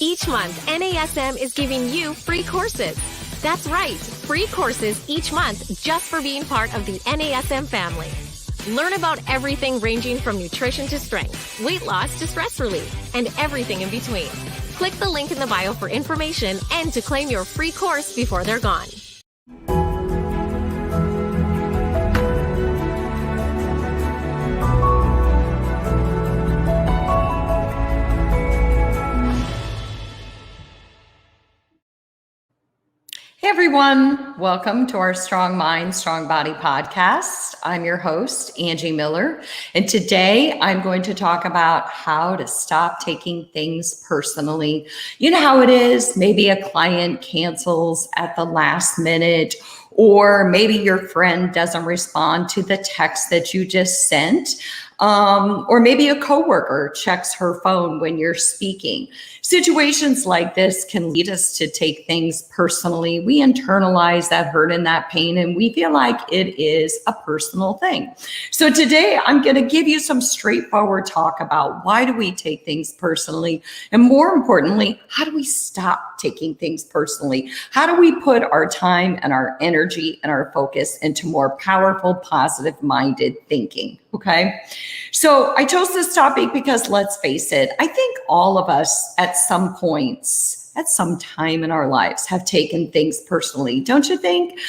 Each month, NASM is giving you free courses. That's right, free courses each month just for being part of the NASM family. Learn about everything ranging from nutrition to strength, weight loss to stress relief, and everything in between. Click the link in the bio for information and to claim your free course before they're gone. Hey everyone, welcome to our Strong Mind, Strong Body podcast. I'm your host, Angie Miller, and today I'm going to talk about how to stop taking things personally. You know how it is, maybe a client cancels at the last minute, or maybe your friend doesn't respond to the text that you just sent. Or maybe a coworker checks her phone when you're speaking. Situations like this can lead us to take things personally. We internalize that hurt and that pain, and we feel like it is a personal thing. So today I'm going to give you some straightforward talk about why do we take things personally, and more importantly, how do we stop taking things personally? How do we put our time and our energy and our focus into more powerful, positive-minded thinking? Okay. So I chose this topic because let's face it, I think all of us at some points, at some time in our lives have taken things personally. Don't you think?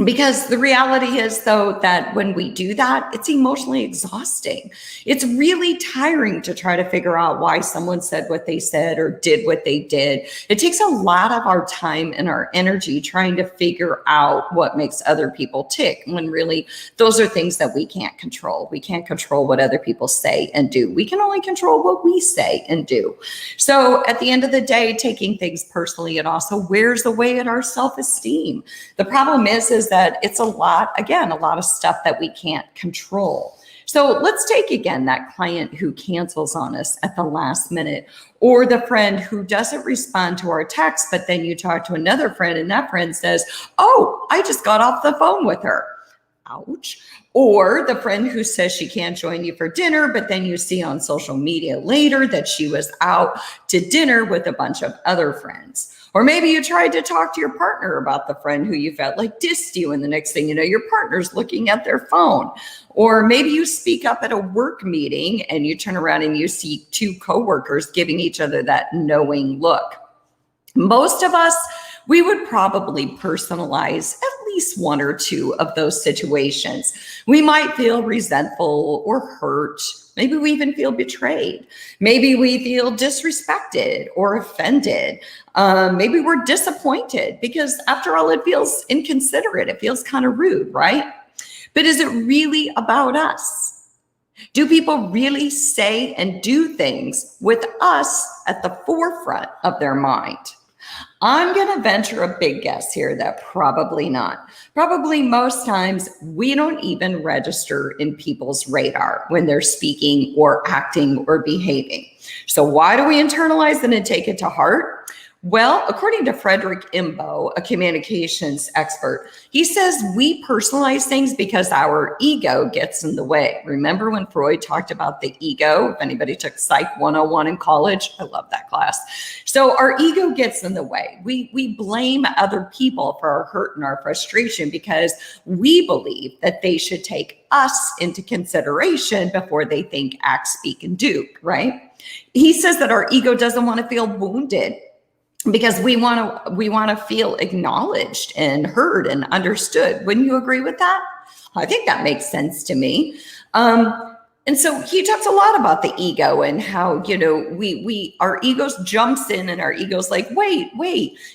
Because the reality is, though, that when we do that, it's emotionally exhausting. It's really tiring to try to figure out why someone said what they said or did what they did. It takes a lot of our time and our energy trying to figure out what makes other people tick, when really those are things that we can't control. We can't control what other people say and do. We can only control what we say and do. So at the end of the day, taking things personally, it also wears away at our self-esteem. The problem is that it's a lot of stuff that we can't control. So let's take again that client who cancels on us at the last minute, or the friend who doesn't respond to our text, but then you talk to another friend and that friend says, "Oh, I just got off the phone with her." Ouch. Or the friend who says she can't join you for dinner, but then you see on social media later that she was out to dinner with a bunch of other friends. Or maybe you tried to talk to your partner about the friend who you felt like dissed you, and the next thing you know, your partner's looking at their phone. Or maybe you speak up at a work meeting and you turn around and you see two coworkers giving each other that knowing look. Most of us, we would probably personalize at least one or two of those situations. We might feel resentful or hurt. Maybe we even feel betrayed. Maybe we feel disrespected or offended. Maybe we're disappointed because after all, it feels inconsiderate. It feels kind of rude, right? But is it really about us? Do people really say and do things with us at the forefront of their mind? I'm going to venture a big guess here that probably not. Probably most times we don't even register in people's radar when they're speaking or acting or behaving. So why do we internalize it and take it to heart? Well, according to Frederick Imbo, a communications expert, he says we personalize things because our ego gets in the way. Remember when Freud talked about the ego? If anybody took Psych 101 in college, I love that class. So our ego gets in the way. We blame other people for our hurt and our frustration because we believe that they should take us into consideration before they think, act, speak, and do, right? He says that our ego doesn't want to feel wounded, because we want to feel acknowledged and heard and understood. Wouldn't you agree with that? I think that makes sense to me. And so he talks a lot about the ego and how, our egos jumps in and our ego's like, wait,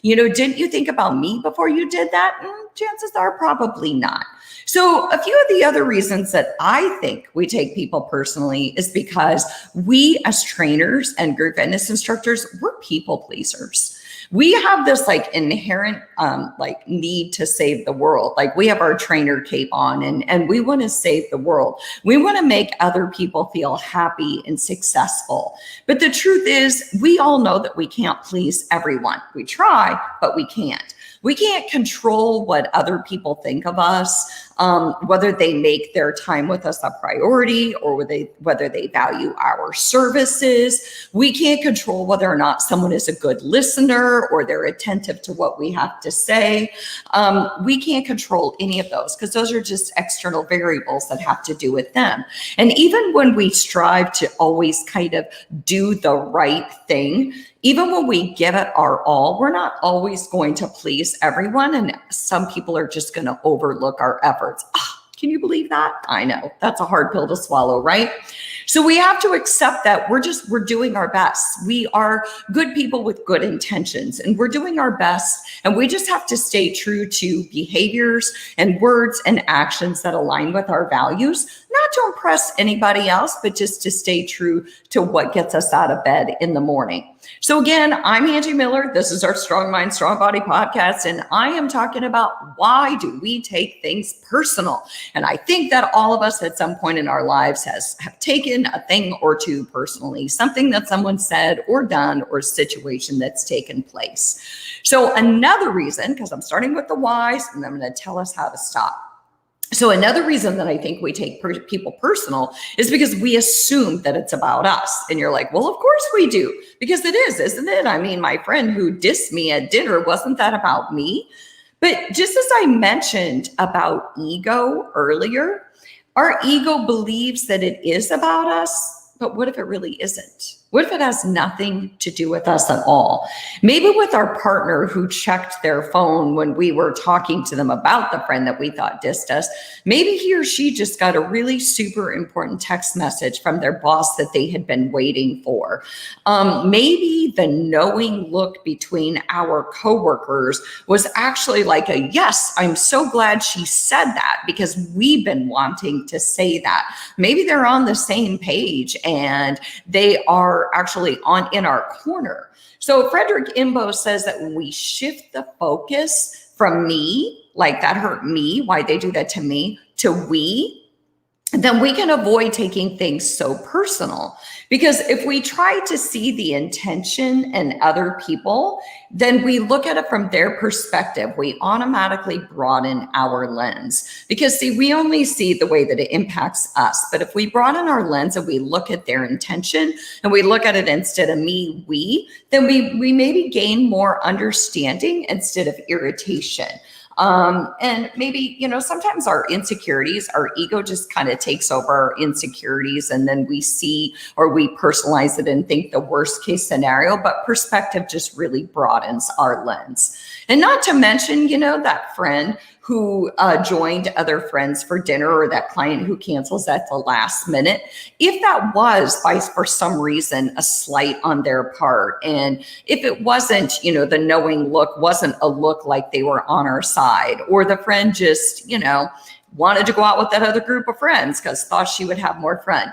didn't you think about me before you did that? Chances are probably not. So a few of the other reasons that I think we take people personally is because we as trainers and group fitness instructors, we're people pleasers. We have this inherent need to save the world. We have our trainer cape on and we want to save the world. We want to make other people feel happy and successful. But the truth is, we all know that we can't please everyone. We try, but we can't. We can't control what other people think of us, whether they make their time with us a priority or whether they value our services. We can't control whether or not someone is a good listener or they're attentive to what we have to say. We can't control any of those because those are just external variables that have to do with them. And even when we strive to always kind of do the right thing, even when we give it our all, we're not always going to please everyone. And some people are just going to overlook our efforts. Can you believe that? I know that's a hard pill to swallow, right? So we have to accept that we're doing our best. We are good people with good intentions and we're doing our best. And we just have to stay true to behaviors and words and actions that align with our values, not to impress anybody else, but just to stay true to what gets us out of bed in the morning. So again, I'm Angie Miller. This is our Strong Mind, Strong Body podcast, and I am talking about why do we take things personal? And I think that all of us at some point in our lives have taken a thing or two personally, something that someone said or done or a situation that's taken place. So another reason, because I'm starting with the whys, and I'm going to tell us how to stop. So another reason that I think we take people personal is because we assume that it's about us. And you're like, well, of course we do, because it is, isn't it? I mean, my friend who dissed me at dinner, wasn't that about me? But just as I mentioned about ego earlier, our ego believes that it is about us, but what if it really isn't? What if it has nothing to do with us at all? Maybe with our partner who checked their phone when we were talking to them about the friend that we thought dissed us, maybe he or she just got a really super important text message from their boss that they had been waiting for. Maybe the knowing look between our coworkers was actually like a, yes, I'm so glad she said that because we've been wanting to say that. Maybe they're on the same page and they are actually in our corner. So Frederick Imbo says that when we shift the focus from me, like that hurt me, why they do that to me, to we, then we can avoid taking things so personal. Because if we try to see the intention in other people, then we look at it from their perspective. We automatically broaden our lens. Because see, we only see the way that it impacts us. But if we broaden our lens and we look at their intention and we look at it instead of me, we, then we maybe gain more understanding instead of irritation. And maybe, sometimes our insecurities, our ego just kind of takes over our insecurities and then we see or we personalize it and think the worst case scenario, but perspective just really broadens our lens. And not to mention, that friend who joined other friends for dinner or that client who cancels at the last minute, if that was for some reason a slight on their part, and if it wasn't, the knowing look wasn't a look like they were on our side, or the friend just, wanted to go out with that other group of friends because thought she would have more fun.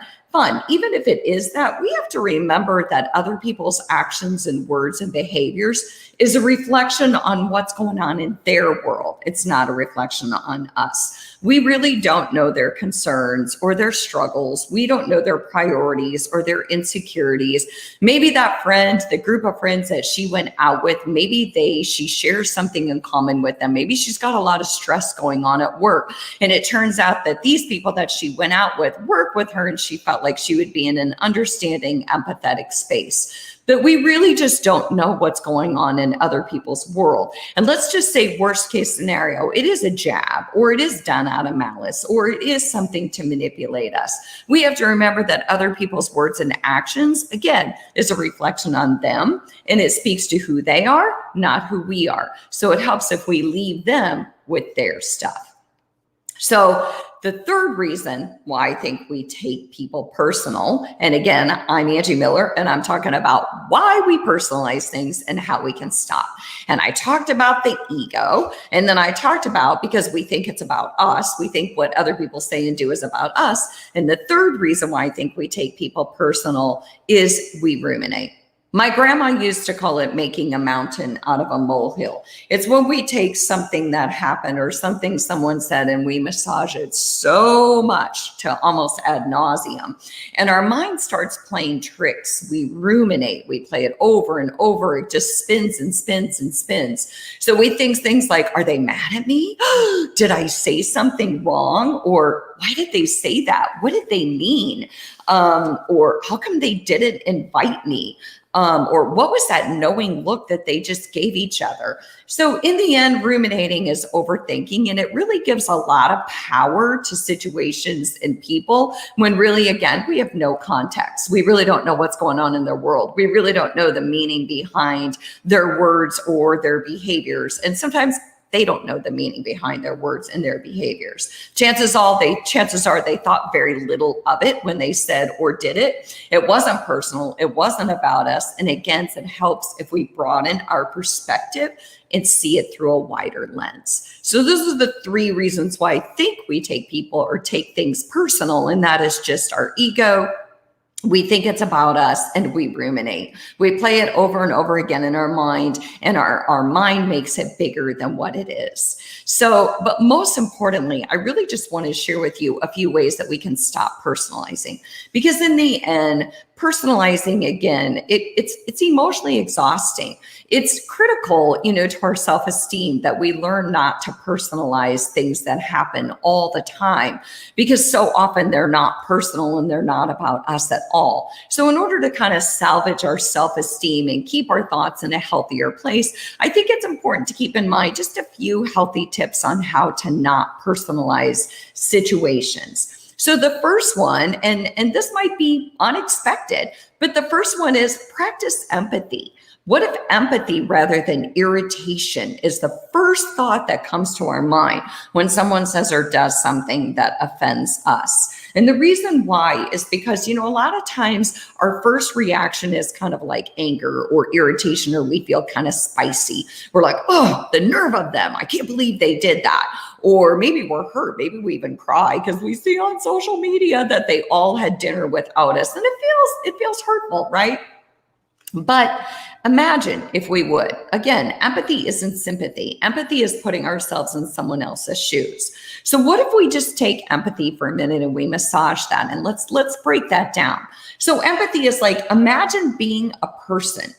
Even if it is that, we have to remember that other people's actions and words and behaviors is a reflection on what's going on in their world. It's not a reflection on us. We really don't know their concerns or their struggles. We don't know their priorities or their insecurities. Maybe that friend, the group of friends that she went out with, maybe she shares something in common with them. Maybe she's got a lot of stress going on at work. And it turns out that these people that she went out with work with her and she felt like she would be in an understanding, empathetic space. But we really just don't know what's going on in other people's world. And let's just say worst case scenario, it is a jab or it is done out of malice or it is something to manipulate us. We have to remember that other people's words and actions, again, is a reflection on them and it speaks to who they are, not who we are. So it helps if we leave them with their stuff. So the third reason why I think we take people personal, and again, I'm Angie Miller, and I'm talking about why we personalize things and how we can stop. And I talked about the ego, and then I talked about because we think it's about us, we think what other people say and do is about us. And the third reason why I think we take people personal is we ruminate. My grandma used to call it making a mountain out of a molehill. It's when we take something that happened or something someone said and we massage it so much to almost ad nauseum. And our mind starts playing tricks. We ruminate, we play it over and over. It just spins and spins and spins. So we think things like, are they mad at me? Did I say something wrong? Or why did they say that? What did they mean? Or how come they didn't invite me? Or what was that knowing look that they just gave each other? So in the end, ruminating is overthinking, and it really gives a lot of power to situations and people when really, again, we have no context. We really don't know what's going on in their world. We really don't know the meaning behind their words or their behaviors. And sometimes they don't know the meaning behind their words and their behaviors. Chances are they thought very little of it when they said or did it. It wasn't personal. It wasn't about us. And again, it helps if we broaden our perspective and see it through a wider lens. So those are the 3 reasons why I think we take people or take things personal. And that is just our ego. We think it's about us and we ruminate. We play it over and over again in our mind, and our mind makes it bigger than what it is. So, but most importantly, I really just want to share with you a few ways that we can stop personalizing, because in the end, personalizing, again, it's emotionally exhausting. It's critical, to our self-esteem that we learn not to personalize things that happen all the time, because so often they're not personal and they're not about us at all. So in order to kind of salvage our self-esteem and keep our thoughts in a healthier place, I think it's important to keep in mind just a few healthy tips on how to not personalize situations. So the first one, and this might be unexpected, but the first one is practice empathy. What if empathy rather than irritation is the first thought that comes to our mind when someone says or does something that offends us? And the reason why is because, a lot of times our first reaction is kind of like anger or irritation, or we feel kind of spicy. We're like, oh, the nerve of them. I can't believe they did that. Or maybe we're hurt. Maybe we even cry because we see on social media that they all had dinner without us. And it feels hurtful, right? But imagine if we would. Again, empathy isn't sympathy. Empathy is putting ourselves in someone else's shoes. So what if we just take empathy for a minute and we massage that, and let's break that down. So empathy is like, imagine being a person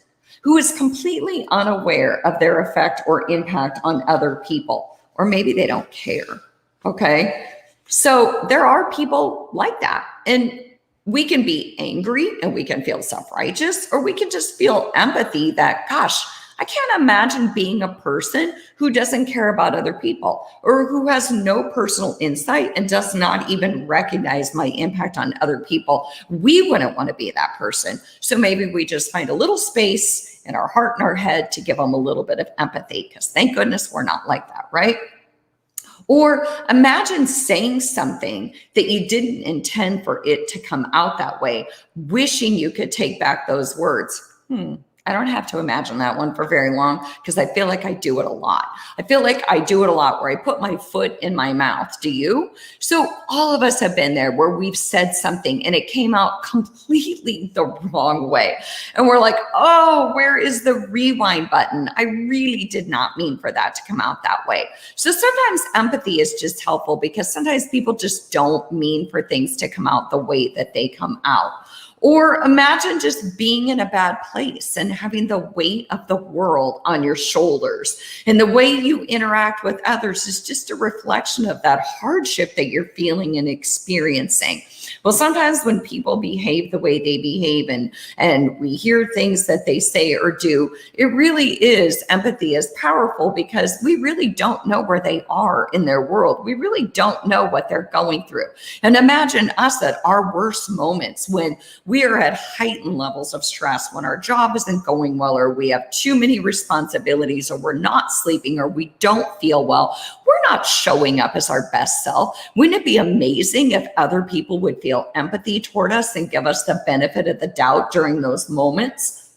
who is completely unaware of their effect or impact on other people, or maybe they don't care. Okay. So there are people like that. And we can be angry and we can feel self-righteous, or we can just feel empathy that, gosh, I can't imagine being a person who doesn't care about other people, or who has no personal insight and does not even recognize my impact on other people. We wouldn't want to be that person. So maybe we just find a little space in our heart and our head to give them a little bit of empathy, because thank goodness we're not like that, right? Or imagine saying something that you didn't intend for it to come out that way, wishing you could take back those words. I don't have to imagine that one for very long, because I feel like I do it a lot. I feel like I do it a lot where I put my foot in my mouth. Do you? So all of us have been there where we've said something and it came out completely the wrong way. And we're like, oh, where is the rewind button? I really did not mean for that to come out that way. So sometimes empathy is just helpful, because sometimes people just don't mean for things to come out the way that they come out. Or imagine just being in a bad place and having the weight of the world on your shoulders. And the way you interact with others is just a reflection of that hardship that you're feeling and experiencing. Well, sometimes when people behave the way they behave and we hear things that they say or do, it really is, empathy is powerful, because we really don't know where they are in their world. We really don't know what they're going through. And imagine us at our worst moments, when we are at heightened levels of stress, when our job isn't going well, or we have too many responsibilities, or we're not sleeping, or we don't feel well. We're not showing up as our best self. Wouldn't it be amazing if other people would feel empathy toward us and give us the benefit of the doubt during those moments?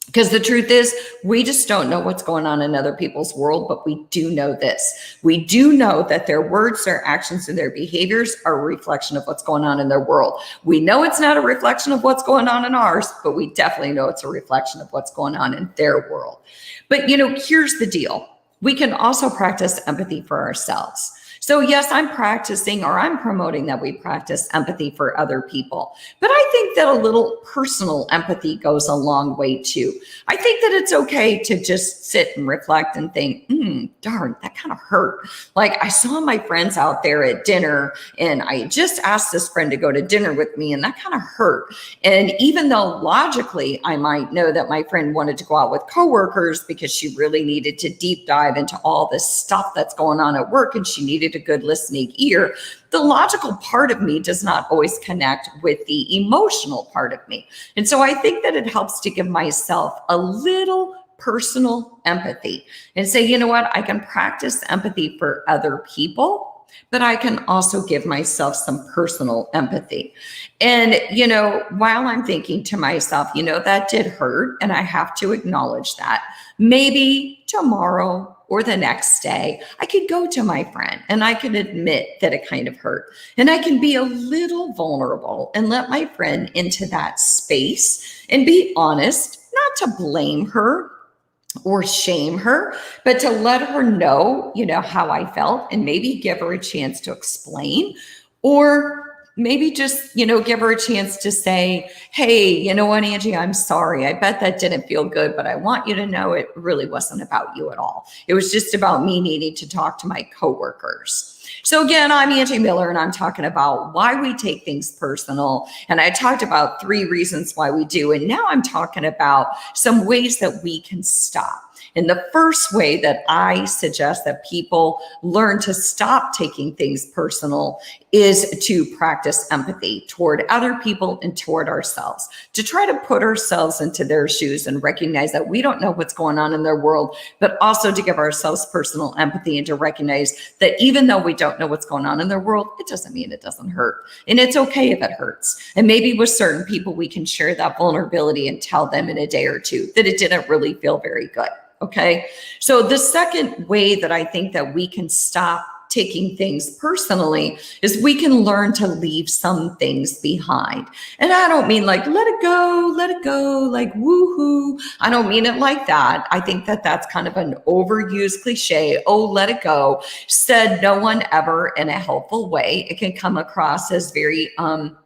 Because the truth is, we just don't know what's going on in other people's world, but we do know this. We do know that their words, their actions, and their behaviors are a reflection of what's going on in their world. We know it's not a reflection of what's going on in ours, but we definitely know it's a reflection of what's going on in their world. But, here's the deal. We can also practice empathy for ourselves. So yes, I'm practicing, or I'm promoting that we practice empathy for other people. But I think that a little personal empathy goes a long way too. I think that it's okay to just sit and reflect and think, darn, that kind of hurt. Like, I saw my friends out there at dinner, and I just asked this friend to go to dinner with me, and that kind of hurt. And even though logically I might know that my friend wanted to go out with coworkers because she really needed to deep dive into all this stuff that's going on at work, and she needed a good listening ear, the logical part of me does not always connect with the emotional part of me. And so I think that it helps to give myself a little personal empathy and say, you know what, I can practice empathy for other people, but I can also give myself some personal empathy. And, while I'm thinking to myself, that did hurt, and I have to acknowledge that, maybe tomorrow or the next day, I could go to my friend and I can admit that it kind of hurt. And I can be a little vulnerable and let my friend into that space and be honest, not to blame her or shame her, but to let her know, how I felt, and maybe give her a chance to explain, or maybe just, give her a chance to say, hey, you know what, Angie, I'm sorry. I bet that didn't feel good, but I want you to know it really wasn't about you at all. It was just about me needing to talk to my coworkers. So again, I'm Angie Miller, and I'm talking about why we take things personal. And I talked about 3 reasons why we do. And now I'm talking about some ways that we can stop. And the first way that I suggest that people learn to stop taking things personal is to practice empathy toward other people and toward ourselves, to try to put ourselves into their shoes and recognize that we don't know what's going on in their world, but also to give ourselves personal empathy and to recognize that even though we don't know what's going on in their world, it doesn't mean it doesn't hurt. And it's okay if it hurts. And maybe with certain people, we can share that vulnerability and tell them in a day or two that it didn't really feel very good. Okay. So the second way that I think that we can stop taking things personally is we can learn to leave some things behind. And I don't mean like, let it go, like woohoo. I don't mean it like that. I think that that's kind of an overused cliche. Oh, let it go. Said no one ever in a helpful way. It can come across as very kind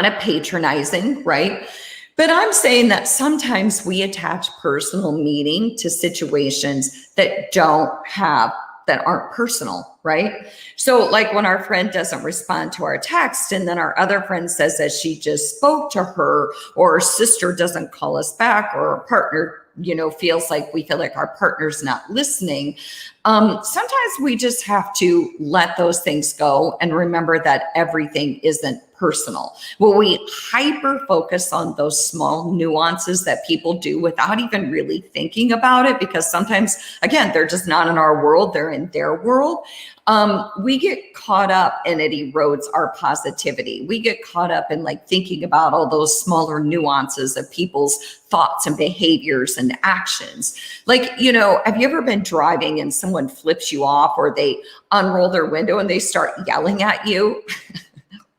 of patronizing, right? But I'm saying that sometimes we attach personal meaning to situations that aren't personal, right? So like when our friend doesn't respond to our text, and then our other friend says that she just spoke to her, or our sister doesn't call us back, or our partner, feels like our partner's not listening. Sometimes we just have to let those things go and remember that everything isn't personal. Well, we hyper focus on those small nuances that people do without even really thinking about it, because sometimes, again, they're just not in our world, they're in their world. We get caught up and it erodes our positivity. We get caught up in thinking about all those smaller nuances of people's thoughts and behaviors and actions. Have you ever been driving and someone flips you off, or they unroll their window and they start yelling at you?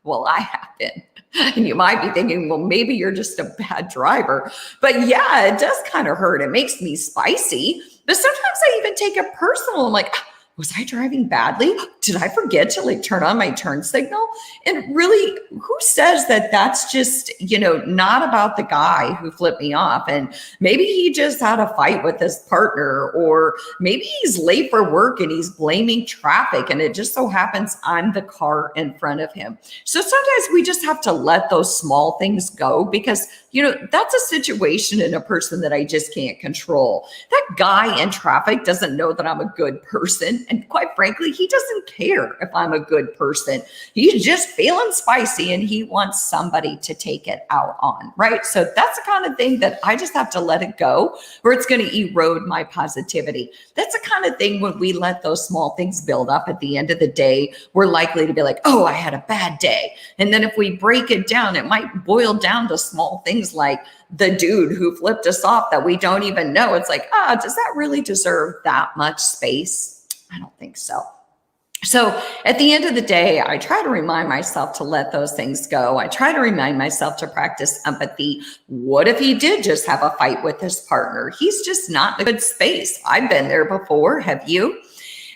Well, I have been. And you might be thinking, well, maybe you're just a bad driver. But yeah, it does kind of hurt. It makes me spicy. But sometimes I even take it personal. I'm like, was I driving badly? Did I forget to turn on my turn signal? And really, who says that that's just, not about the guy who flipped me off? And maybe he just had a fight with his partner, or maybe he's late for work and he's blaming traffic, and it just so happens I'm the car in front of him. So sometimes we just have to let those small things go, because that's a situation in a person that I just can't control. That guy in traffic doesn't know that I'm a good person. And quite frankly, he doesn't care if I'm a good person. He's just feeling spicy and he wants somebody to take it out on, right? So that's the kind of thing that I just have to let it go, or it's going to erode my positivity. That's the kind of thing when we let those small things build up at the end of the day, we're likely to be like, oh, I had a bad day. And then if we break it down, it might boil down to small things things like the dude who flipped us off that we don't even know. It's like, does that really deserve that much space? I don't think so. So at the end of the day, I try to remind myself to let those things go. I try to remind myself to practice empathy. What if he did just have a fight with his partner? He's just not in a good space. I've been there before. Have you?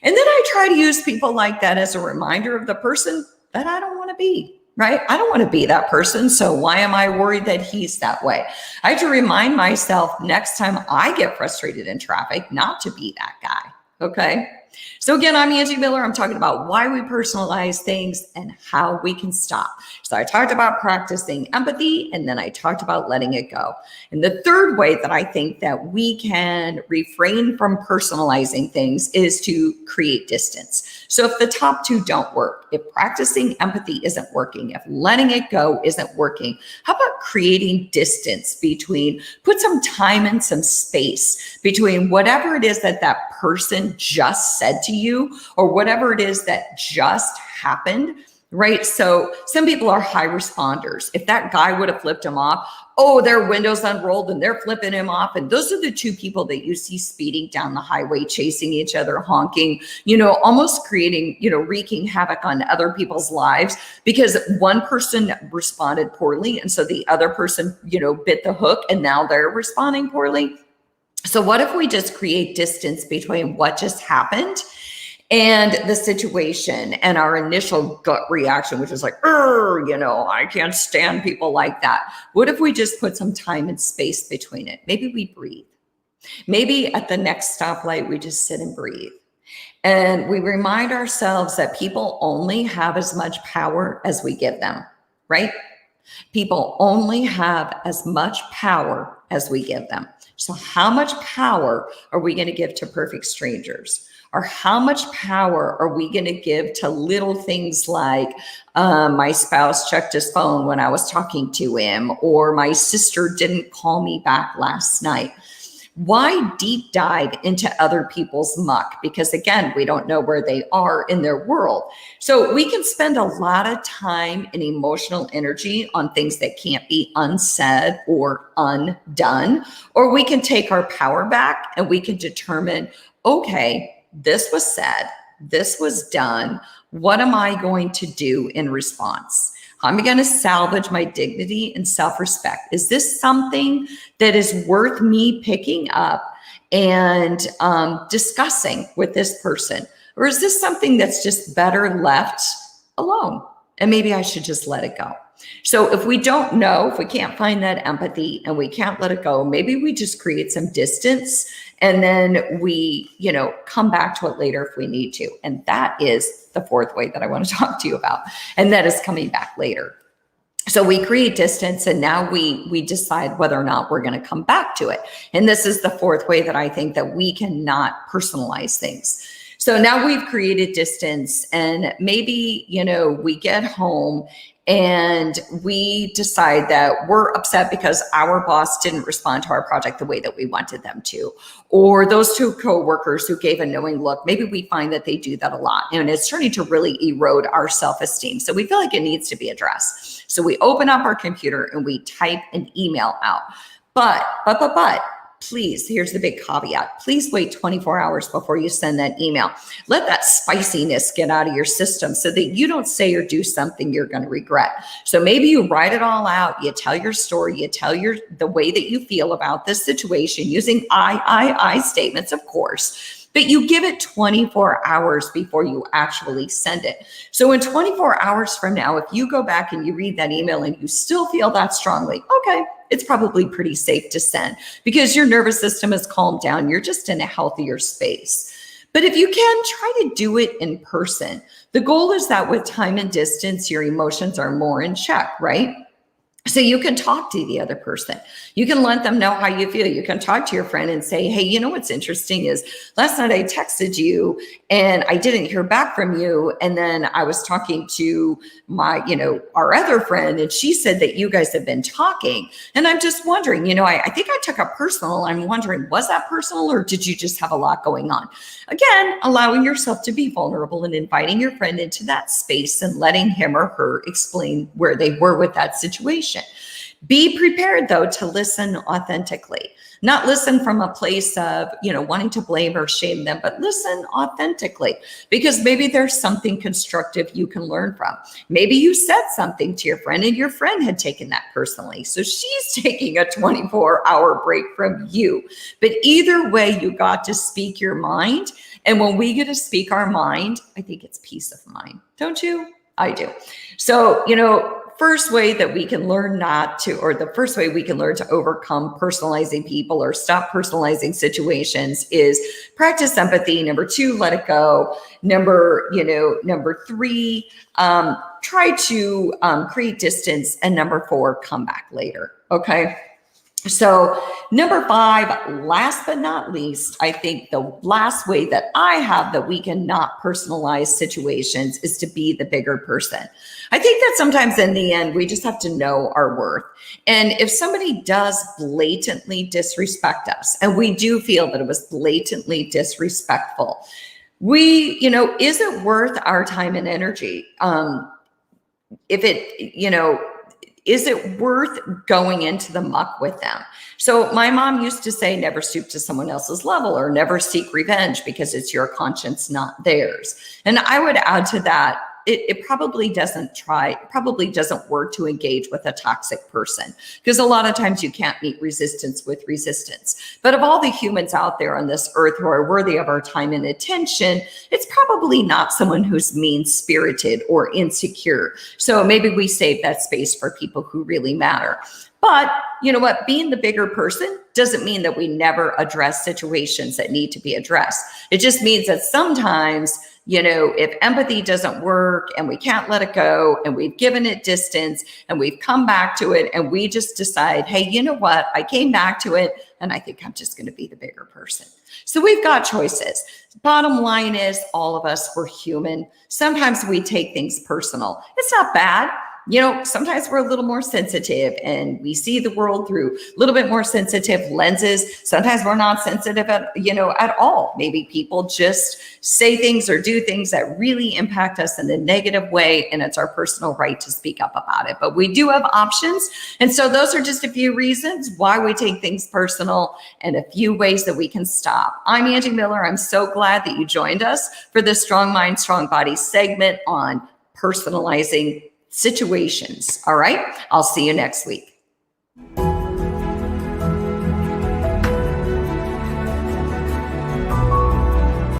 And then I try to use people like that as a reminder of the person that I don't want to be, right? I don't want to be that person. So why am I worried that he's that way? I have to remind myself next time I get frustrated in traffic not to be that guy. Okay. So again, I'm Angie Miller. I'm talking about why we personalize things and how we can stop. So I talked about practicing empathy, and then I talked about letting it go. And the third way that I think that we can refrain from personalizing things is to create distance. So if the top two don't work, if practicing empathy isn't working, if letting it go isn't working, how about creating distance between, put some time and some space between whatever it is that that person just said to you or whatever it is that just happened, right? So some people are high responders. If that guy would have flipped him off, their windows unrolled and they're flipping him off. And those are the two people that you see speeding down the highway, chasing each other, honking, almost creating, wreaking havoc on other people's lives because one person responded poorly. And so the other person, bit the hook and now they're responding poorly. So what if we just create distance between what just happened and the situation and our initial gut reaction, which is like, I can't stand people like that. What if we just put some time and space between it? Maybe we breathe. Maybe at the next stoplight, we just sit and breathe. And we remind ourselves that people only have as much power as we give them, right? People only have as much power as we give them. So how much power are we going to give to perfect strangers? Or how much power are we going to give to little things like my spouse checked his phone when I was talking to him, or my sister didn't call me back last night? Why deep dive into other people's muck? Because again, we don't know where they are in their world. So we can spend a lot of time and emotional energy on things that can't be unsaid or undone, or we can take our power back and we can determine, okay, this was said, this was done. What am I going to do in response? I'm going to salvage my dignity and self-respect. Is this something that is worth me picking up and discussing with this person? Or is this something that's just better left alone? And maybe I should just let it go. So if we don't know, if we can't find that empathy and we can't let it go, maybe we just create some distance and then we, come back to it later if we need to. And that is the fourth way that I want to talk to you about. And that is coming back later. So we create distance and now we decide whether or not we're going to come back to it. And this is the fourth way that I think that we cannot personalize things. So now we've created distance and maybe, we get home and we decide that we're upset because our boss didn't respond to our project the way that we wanted them to. Or those two coworkers who gave a knowing look, maybe we find that they do that a lot and it's starting to really erode our self-esteem. So we feel like it needs to be addressed. So we open up our computer and we type an email out. But, please, here's the big caveat. Please wait 24 hours before you send that email. Let that spiciness get out of your system so that you don't say or do something you're going to regret. So maybe you write it all out. You tell your story. You tell the way that you feel about this situation using I statements, of course. But you give it 24 hours before you actually send it. So in 24 hours from now, if you go back and you read that email and you still feel that strongly, okay, it's probably pretty safe to send because your nervous system has calmed down. You're just in a healthier space. But if you can, try to do it in person. The goal is that with time and distance, your emotions are more in check, right? So you can talk to the other person. You can let them know how you feel. You can talk to your friend and say, hey, what's interesting is last night I texted you and I didn't hear back from you. And then I was talking to my, our other friend and she said that you guys have been talking. And I'm just wondering, I think I took it personal. I'm wondering, was that personal or did you just have a lot going on? Again, allowing yourself to be vulnerable and inviting your friend into that space and letting him or her explain where they were with that situation. Be prepared, though, to listen authentically. Not listen from a place of, wanting to blame or shame them, but listen authentically, because maybe there's something constructive you can learn from. Maybe you said something to your friend and your friend had taken that personally. So she's taking a 24-hour break from you. But either way, you got to speak your mind. And when we get to speak our mind, I think it's peace of mind. Don't you? I do. So, first way that we can learn the first way we can learn to overcome personalizing people or stop personalizing situations is practice empathy. Number 2, let it go. Number 3, try to create distance. And number 4, come back later. Okay. So number 5, last but not least, I think the last way that I have that we can not personalize situations is to be the bigger person. I think that sometimes in the end, we just have to know our worth. And if somebody does blatantly disrespect us, and we do feel that it was blatantly disrespectful, is it worth our time and energy? Is it worth going into the muck with them? So my mom used to say, never stoop to someone else's level or never seek revenge because it's your conscience, not theirs. And I would add to that, it probably doesn't work to engage with a toxic person, because a lot of times you can't meet resistance with resistance. But of all the humans out there on this earth who are worthy of our time and attention, it's probably not someone who's mean-spirited or insecure. So maybe we save that space for people who really matter. But you know what? Being the bigger person doesn't mean that we never address situations that need to be addressed. It just means that sometimes, if empathy doesn't work and we can't let it go and we've given it distance and we've come back to it and we just decide, hey, you know what? I came back to it and I think I'm just going to be the bigger person. So we've got choices. Bottom line is, all of us, we're human. Sometimes we take things personal. It's not bad. Sometimes we're a little more sensitive and we see the world through a little bit more sensitive lenses. Sometimes we're not sensitive at all. Maybe people just say things or do things that really impact us in a negative way, and it's our personal right to speak up about it. But we do have options. And so those are just a few reasons why we take things personal and a few ways that we can stop. I'm Angie Miller. I'm so glad that you joined us for this Strong Mind, Strong Body segment on personalizing situations. All right. I'll see you next week.